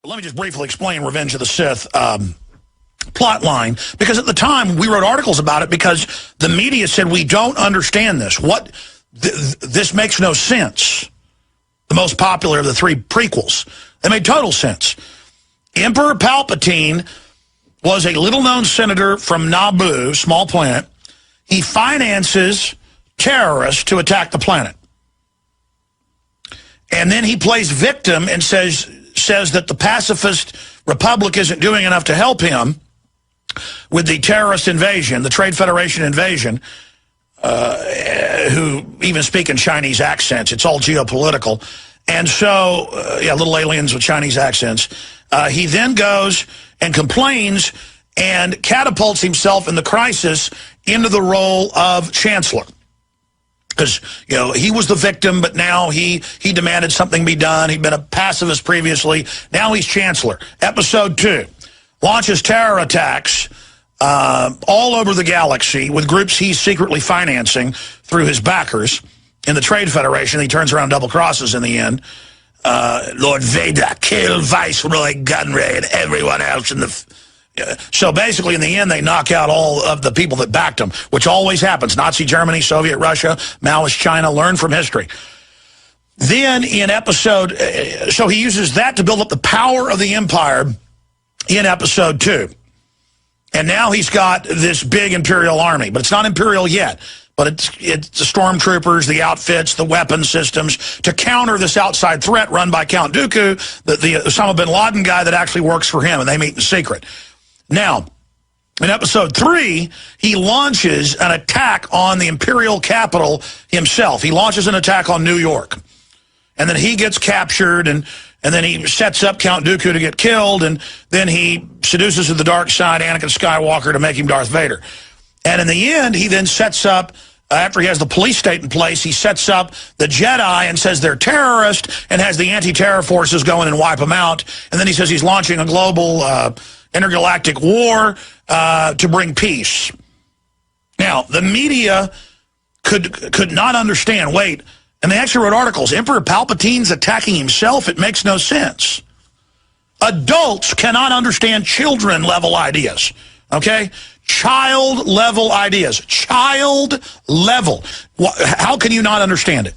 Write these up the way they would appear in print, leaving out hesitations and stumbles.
Let me just briefly explain Revenge of the Sith plot line, because at the time we wrote articles about it because the media said we don't understand this. This makes no sense. The most popular of the three prequels. They made total sense. Emperor Palpatine was a little-known senator from Naboo, small planet. He finances terrorists to attack the planet. And then he plays victim and says that the pacifist republic isn't doing enough to help him with the terrorist invasion, the Trade Federation invasion, who even speak in Chinese accents. It's all geopolitical. And so, little aliens with Chinese accents. He then goes and complains and catapults himself in the crisis into the role of chancellor. Because, he was the victim, but now he demanded something be done. He'd been a pacifist previously. Now he's chancellor. Episode 2 launches terror attacks all over the galaxy with groups he's secretly financing through his backers in the Trade Federation. He turns around, double crosses in the end. Lord Vader killed Viceroy Gunray and everyone else in the... So basically, in the end, they knock out all of the people that backed him, which always happens. Nazi Germany, Soviet Russia, Maoist China, learn from history. Then in episode... so he uses that to build up the power of the empire in episode 2. And now he's got this big Imperial army, but it's not Imperial yet. But it's the stormtroopers, the outfits, the weapon systems to counter this outside threat run by Count Dooku, the Osama bin Laden guy that actually works for him, and they meet in secret. Now, in episode 3, he launches an attack on the Imperial capital himself. He launches an attack on New York. And then he gets captured, and then he sets up Count Dooku to get killed, and then he seduces to the dark side Anakin Skywalker to make him Darth Vader. And in the end, he then sets up, after he has the police state in place, he sets up the Jedi and says they're terrorists and has the anti-terror forces go in and wipe them out. And then he says he's launching a global intergalactic war to bring peace. Now, the media could not understand, wait, and they actually wrote articles, Emperor Palpatine's attacking himself, it makes no sense. Adults cannot understand children-level ideas, okay? Child-level ideas. Child-level. How can you not understand it?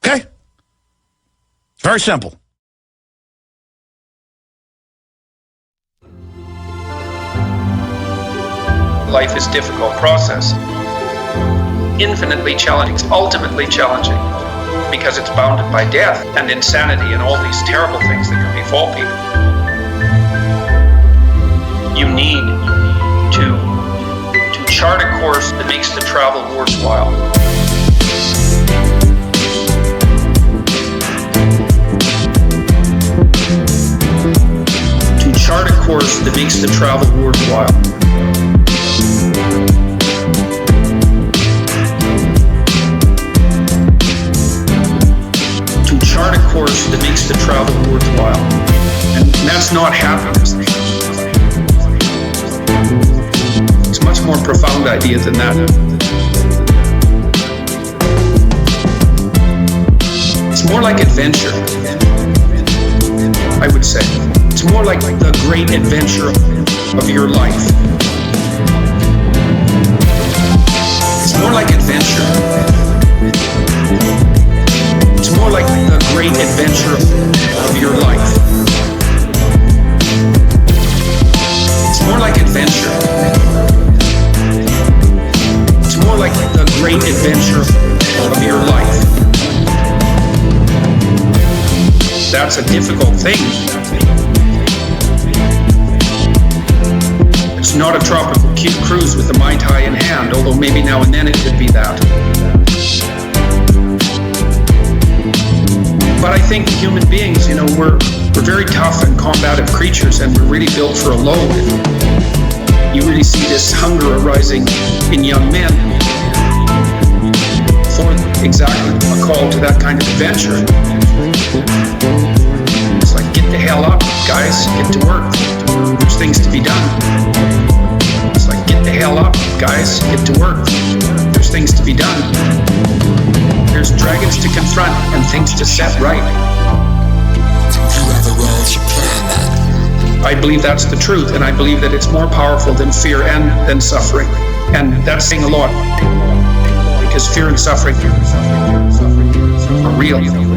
Okay? Very simple. Life is a difficult process. Infinitely challenging, ultimately challenging, because it's bounded by death and insanity and all these terrible things that can befall people. You need to chart a course that makes the travel worthwhile. To chart a course that makes the travel worthwhile. Chart a course that makes the travel worthwhile. And that's not happiness. It's a much more profound idea than that. It's more like adventure, I would say. It's more like the great adventure of your life. It's more like adventure. It's more like the great adventure of your life. It's more like adventure. It's more like the great adventure of your life. That's a difficult thing. It's not a tropical cruise with a Mai Tai in hand, although maybe now and then it could be that. But I think human beings, we're very tough and combative creatures, and we're really built for a load. You really see this hunger arising in young men for exactly a call to that kind of adventure. It's like, get the hell up, guys, get to work. There's things to be done. It's like, get the hell up, guys, get to work. There's things to be done. There's dragons to confront and things to set right. You have a I believe that's the truth, and I believe that it's more powerful than fear and than suffering. And that's saying a lot, because fear and suffering are real.